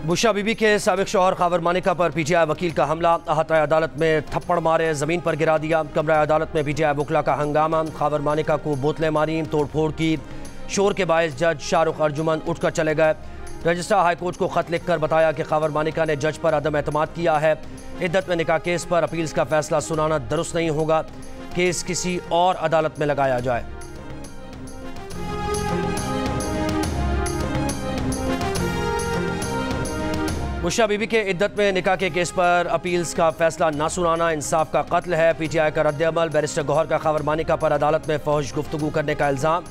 बुशरा बीबी के साबिक शौहर खावर मानिका पर पीटीआई वकील का हमला। अहाता अदालत में थप्पड़ मारे, जमीन पर गिरा दिया। कमरा अदालत में पीटीआई वकला का हंगामा। खावर मानिका को बोतलें मारी, तोड़फोड़ की। शोर के बायस जज शाहरुख अर्जुमन उठकर चले गए। रजिस्ट्रार हाईकोर्ट को खत लिखकर बताया कि खावर मानिका ने जज पर अदम एतमाद किया है। इद्दत में निकाह केस पर अपील्स का फैसला सुनाना दुरुस्त नहीं होगा। केस किसी और अदालत में लगाया जाए। बुशरा बीबी के इद्दत में निकाह के केस पर अपील्स का फैसला न सुनाना इंसाफ का कत्ल है। पीटीआई का रद्द-ए-अमल। बैरिस्टर गौहर का खावर मानिका पर अदालत में फहश गुफ्तगू करने का इल्ज़ाम।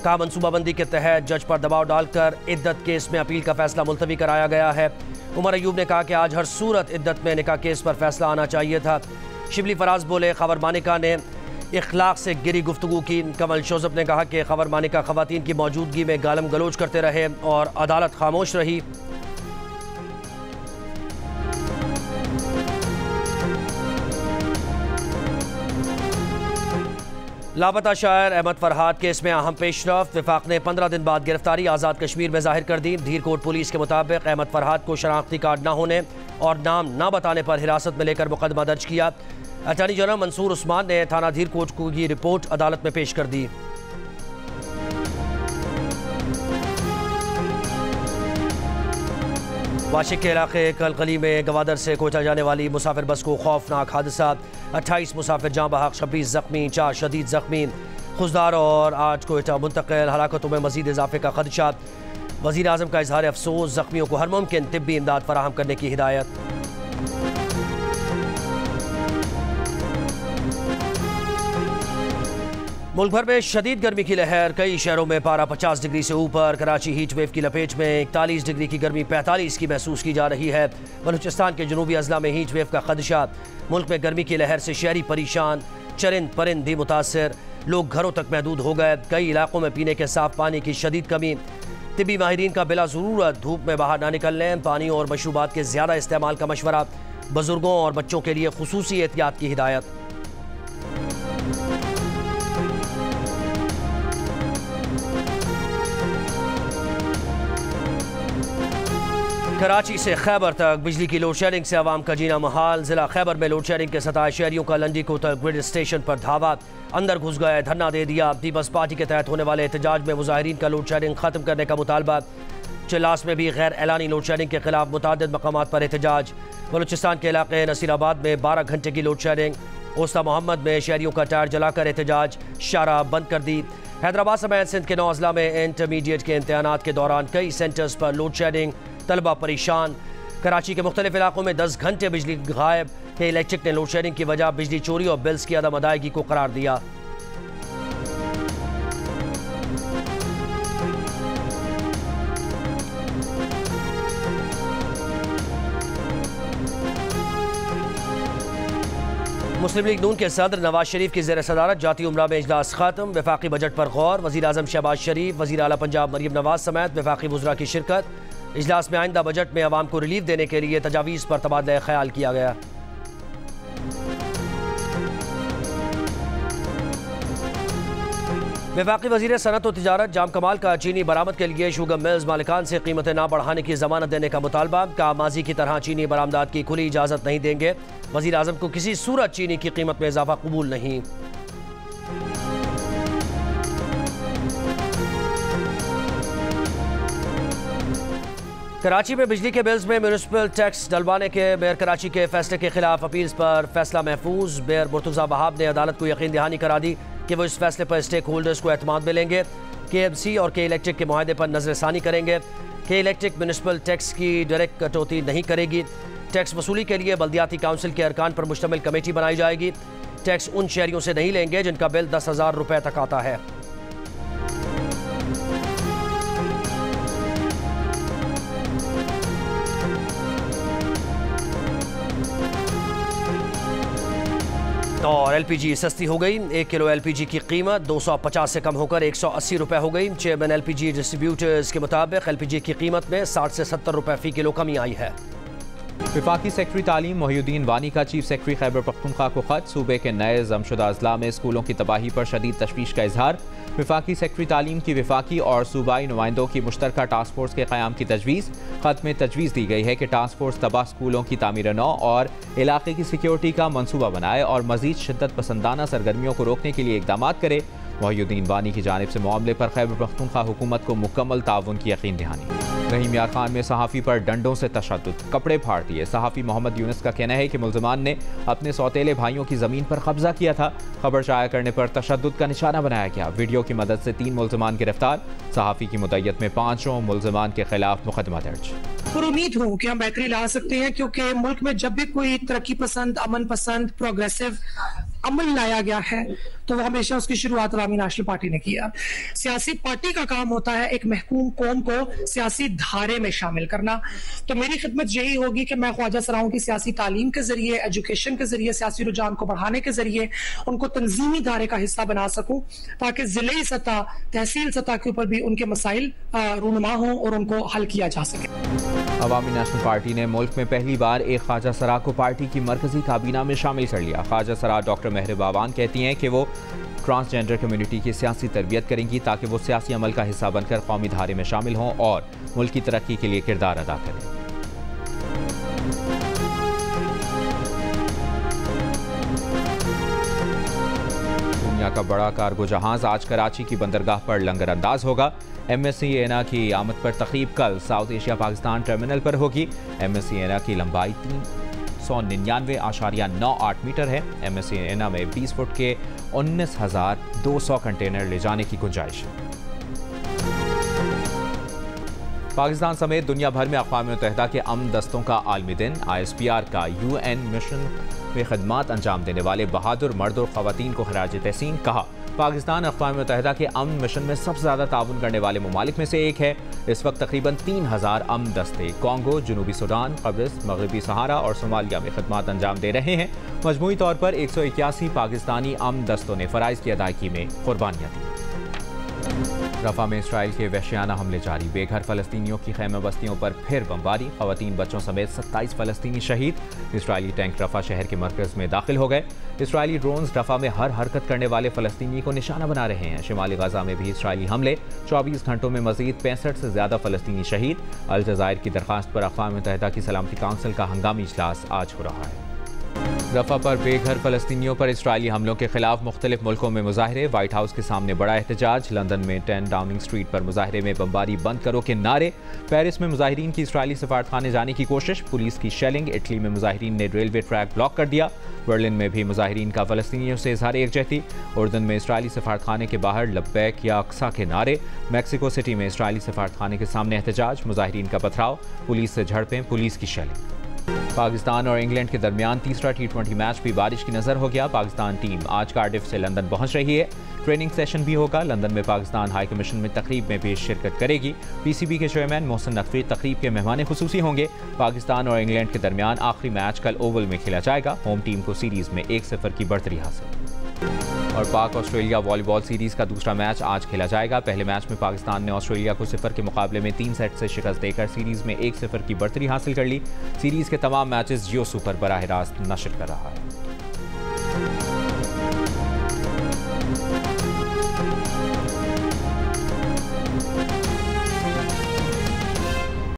कहा मनसूबाबंदी के तहत जज पर दबाव डालकर इद्दत केस में अपील का फैसला मुलतवी कराया गया है। उमर अयूब ने कहा कि आज हर सूरत इद्दत में निकाह केस पर फैसला आना चाहिए था। शिबली फराज बोले, खावर मानिका ने इखलाक से गिरी गुफ्तगू की। कमल शोजब ने कहा कि खावर मानिका खवातीन की मौजूदगी में गालम गलोच करते रहे और अदालत खामोश रही। लापता शायर अहमद फरहाद केस में अहम पेशरफ्त। वफाक ने 15 दिन बाद गिरफ्तारी आज़ाद कश्मीर में जाहिर कर दी। धीरकोट पुलिस के मुताबिक अहमद फरहाद को शनाख्ती कार्ड न होने और नाम न बताने पर हिरासत में लेकर मुकदमा दर्ज किया। अटॉर्नी जनरल मंसूर उस्मान ने थाना धीरकोट को की रिपोर्ट अदालत में पेश कर दी। वाशिक के इलाके कलकली में गवादर से कोयटा जाने वाली मुसाफिर बस को खौफनाक हादसा। 28 मुसाफिर जाँ बहक, 26 जख्मी, 4 शदीद जख्मी। खुजदार और 8 कोयटा मुंतकिल। हलाकतों में मजीद इजाफे का खदशा। वज़ीर आज़म का इजहार अफसोस। जख्मियों को हर मुमकिन तिब्बी इमदाद फराहम करने की हिदायत। मुल्क भर में शदीद गर्मी की लहर। कई शहरों में पारा 50 डिग्री से ऊपर। कराची हीट वेव की लपेट में। 41 डिग्री की गर्मी 45 की महसूस की जा रही है। बलूचिस्तान के जनूबी अजला में हीट वेव का खदशा। मुल्क में गर्मी की लहर से शहरी परेशान, चरिंद परिंद भी मुतासर। लोग घरों तक महदूद हो गए। कई इलाकों में पीने के साफ पानी की शदीद कमी। तिब्बी माहिरीन का बिला ज़रूरत धूप में बाहर ना निकलने, पानी और मशरूबात के ज़्यादा इस्तेमाल का मशवरा। बुजुर्गों और बच्चों के लिए खुसूसी एहतियात की हिदायत। कराची से खैबर तक बिजली की लोड शेडिंग से आवाम का जीना मुहाल। जिला खैबर में लोड शेडिंग के सताए शहरियों का लंडी कोतल ग्रिड स्टेशन पर धावा। अंदर घुस गए, धरना दे दिया। पीपल्स पार्टी के तहत होने वाले एहतजाज में मुजाहिरीन का लोड शेडिंग खत्म करने का मुतालबा। चिल्लास में भी गैर एलानी लोड शेडिंग के खिलाफ मुतादिद मकामात पर एहतजाज। बलूचिस्तान के इलाके नसीराबाद में 12 घंटे की लोड शेडिंग। ओस्ता मोहम्मद में शहरियों का टायर जलाकर एहतजाज, शारा बंद कर दी। हैदराबाद समेत सिंध के 9 अजला में इंटरमीडिएट के इम्तहानात के दौरान कई सेंटर्स पर लोड शेडिंग, तलबा परेशान। कराची के मुख्तलिफ इलाकों में 10 घंटे बिजली गायब। के इलेक्ट्रिक ने लोड शेडिंग की वजह बिजली चोरी और बिल्स की अदम अदायगी को करार दिया। मुस्लिम लीग नून के सदर नवाज शरीफ की ज़ेर सदारत जाती उमरा में इजलास खत्म। वफाकी बजट पर गौर। वज़ीर आज़म शहबाज शरीफ, वज़ीर आला पंजाब मरीम नवाज समेत वफाकी वज़रा की शिरकत। इजलास में आइंदा बजट में अवाम को रिलीफ देने के लिए तजावीज़ पर तबादला ख्याल किया गया। वफाकी वज़ीर सनअत व तिजारत जाम कमाल का चीनी बरामद के लिए शुगर मिल्स मालिकान से कीमतें ना बढ़ाने की जमानत देने का मुतालबा। का माजी की तरह चीनी बरामदात की खुली इजाज़त नहीं देंगे। वज़ीर आज़म को किसी सूरत चीनी की कीमत में इजाफा कबूल नहीं। कराची में बिजली के बिल्स में म्यूनिसिपल टैक्स डलवाने के मेयर कराची के फैसले के खिलाफ अपील्स पर फैसला महफूज। मेयर मुर्तज़ा वहाब ने अदालत को यकीन दहानी करा दी कि वो इस फैसले पर स्टेक होल्डर्स को एतमाद में लेंगे। KMC और के इलेक्ट्रिक के मुआहदे पर नजरसानी करेंगे। के इलेक्ट्रिक म्यूनिसिपल टैक्स की डायरेक्ट कटौती नहीं करेगी। टैक्स वसूली के लिए बल्दियाती काउंसिल के अरकान पर मुश्तमिल कमेटी बनाई जाएगी। टैक्स उन शहरियों से नहीं लेंगे जिनका बिल 10,000 रुपये तक आता है। और LPG सस्ती हो गई। 1 किलो LPG की कीमत 250 से कम होकर 180 रुपये हो गई। चेयरमैन LPG डिस्ट्रीब्यूटर्स के मुताबिक LPG की कीमत में 60 से 70 रुपये फ़ी किलो कमी आई है। वफाकी सेक्रेटरी तालीम मोहिउद्दीन वानी का चीफ सेक्रेटरी खैबर पख्तूनख्वा को खत। सूबे के नए जमशुदा अजला में स्कूलों की तबाही पर शदीद तशवीश का इजहार। वफाकी सेक्रेटरी तालीम की वफाकी और सूबाई नुमाइंदों की मुश्तरका टास्क फोर्स के क़याम की तजवीज़। खत में तजवीज़ दी गई है कि टास्क फोर्स तबाह स्कूलों की तामीर नौ और इलाके की सिक्योरिटी का मनसूबा बनाए और मजीद शिद्दत पसंदाना सरगर्मियों को रोकने के लिए इकदाम करे। मोहिउद्दीन वानी की जानिब से मामले पर खैबर पख्तूनख्वा हुकूमत को मुकम्मल ताउन की यकीन दहानी। रहीम यार खान में सहाफ़ी पर डंडों से तशद्दुद, कपड़े फाड़ दिए। सहाफ़ी मोहम्मद यूनुस का कहना है कि मुल्ज़िमान ने अपने सौतेले भाइयों की ज़मीन पर कब्जा किया था। खबर शाया करने पर तशद्दुद का निशाना बनाया गया। वीडियो की मदद से 3 मुल्ज़िमान गिरफ्तार। सहाफ़ी की मुद्दत में 5 मुल्ज़िमान के खिलाफ मुकदमा दर्ज। और उम्मीद हूँ कि हम बेहतरी ला सकते हैं, क्योंकि मुल्क में जब भी कोई तरक्की पसंद, अमन पसंद, प्रोग्रेसिव अमल लाया गया है तो वो हमेशा उसकी शुरुआत अवामी नेशनल पार्टी ने किया। सियासी पार्टी का काम होता है एक महकूम कौम को सियासी धारे में शामिल करना। तो मेरी खिदमत यही होगी कि मैं ख्वाजा सराओं की सियासी तालीम के जरिए, एजुकेशन के जरिए, सियासी रुझान को बढ़ाने के जरिए उनको तंजीमी धारे का हिस्सा बना सकूं, ताकि जिले सतह, तहसील सतह के ऊपर भी उनके मसाइल रूनुमा हों और उनको हल किया जा सके। अवामी नेशनल पार्टी ने मुल्क में पहली बार एक ख्वाजा सरा को पार्टी की मरकजी काबीना में शामिल कर लिया। ख्वाजा सरा डॉक्टर महर बावान कहती हैं कि वो ट्रांसजेंडर कम्युनिटी की सियासी तरबियत करेंगी ताकि वो सियासी अमल का हिस्सा बनकर कौमी धारे में शामिल हों और मुल्क की तरक्की के लिए किरदार अदा करें। दुनिया का बड़ा कार्गो जहाज आज कराची की बंदरगाह पर लंगर अंदाज होगा। MSC एना की आमद पर तकरीब कल साउथ एशिया पाकिस्तान टर्मिनल पर होगी। MSC एना की लंबाई 399.98 मीटर है। MSC एना में 20 फुट के 19,200 कंटेनर ले जाने की गुंजाइश है। पाकिस्तान समेत दुनिया भर में अक़वाम मुत्तहिदा के अमन दस्तों का आलमी दिन। ISPR का UN मिशन में खदमात अंजाम देने वाले बहादुर मर्द और ख़वातीन को खराज तहसीन। कहा, पाकिस्तान अक़वाम मुत्तहिदा के अमन मिशन में सबसे ज़्यादा ताउन करने वाले ममालिक में से एक है। इस वक्त तकरीबन 3000 अमन दस्ते कॉन्गो, जनूबी सूडान, कब्रिस, मगरबी सहारा और सोमालिया में खदमात अंजाम दे रहे हैं। मजमूई तौर पर 181 पाकिस्तानी अमन दस्तों ने फ़राइज़ की अदायगी में कुर्बानियाँ दी। रफ़ा में इसराइल के वहशियाना हमले जारी। बेघर फ़लस्तीनियों की खैमे बस्तियों पर फिर बमबारी। ख़वातीन बच्चों समेत 27 फ़लस्तीनी शहीद। इसराइली टैंक रफ़ा शहर के मरकज़ में दाखिल हो गए। इसराइली ड्रोन्स रफ़ा में हर हरकत करने वाले फ़लस्तीनी को निशाना बना रहे हैं। शिमाली गज़ा में भी इसराइली हमले। 24 घंटों में मज़ीद 65 से ज़्यादा फ़लस्तीनी शहीद। अल जज़ायर की दरख्वास्त पर अक़वाम मुत्तहिदा की सलामती काउंसिल का हंगामी इजलास आज हो रहा है। रफ़ा पर बेघर फ़लस्तीनियों पर इसराइली हमलों के खिलाफ मुख्तलिफ मुल्कों में मुजाहरे। वाइट हाउस के सामने बड़ा एहतजाज। लंदन में 10 डाउनिंग स्ट्रीट पर मुजाहरे में बमबारी बंद करो के नारे। पेरिस में मुजाहिरीन की इसराइली सफारतखाने जाने की कोशिश, पुलिस की शेलिंग। इटली में मुजाहिरीन ने रेलवे ट्रैक ब्लॉक कर दिया। बर्लिन में भी मुजाहिरीन का फ़लस्तीनियों से इजहार एकजहती। उर्दन में इसराइली सफारतखाने के बाहर लब्बैक या अक्सा के नारे। मैक्सिको सिटी में इसराइली सफारतखाने के सामने एहतजाज। मुजाहिरीन का पथराव, पुलिस से झड़पें, पुलिस की शेलिंग। पाकिस्तान और इंग्लैंड के दरमियान तीसरा T20 मैच भी बारिश की नज़र हो गया। पाकिस्तान टीम आज कार्डिफ से लंदन पहुंच रही है। ट्रेनिंग सेशन भी होगा। लंदन में पाकिस्तान हाई कमीशन में तकरीब में भी शिरकत करेगी। PCB के चेयरमैन मोहसिन नकवी तकरीब के मेहमान खुसूसी होंगे। पाकिस्तान और इंग्लैंड के दरमियान आखिरी मैच कल ओवल में खेला जाएगा। होम टीम को सीरीज़ में 1-0 की बढ़तरी हासिल। और पाक ऑस्ट्रेलिया वॉलीबॉल सीरीज़ का दूसरा मैच आज खेला जाएगा। पहले मैच में पाकिस्तान ने ऑस्ट्रेलिया को 0 के मुकाबले में 3 सेट से शिकस्त देकर सीरीज़ में 1-0 की बढ़तरी हासिल कर ली। सीरीज़ के तमाम मैचेस जियो सुपर बराह रास्त नशर कर रहा है।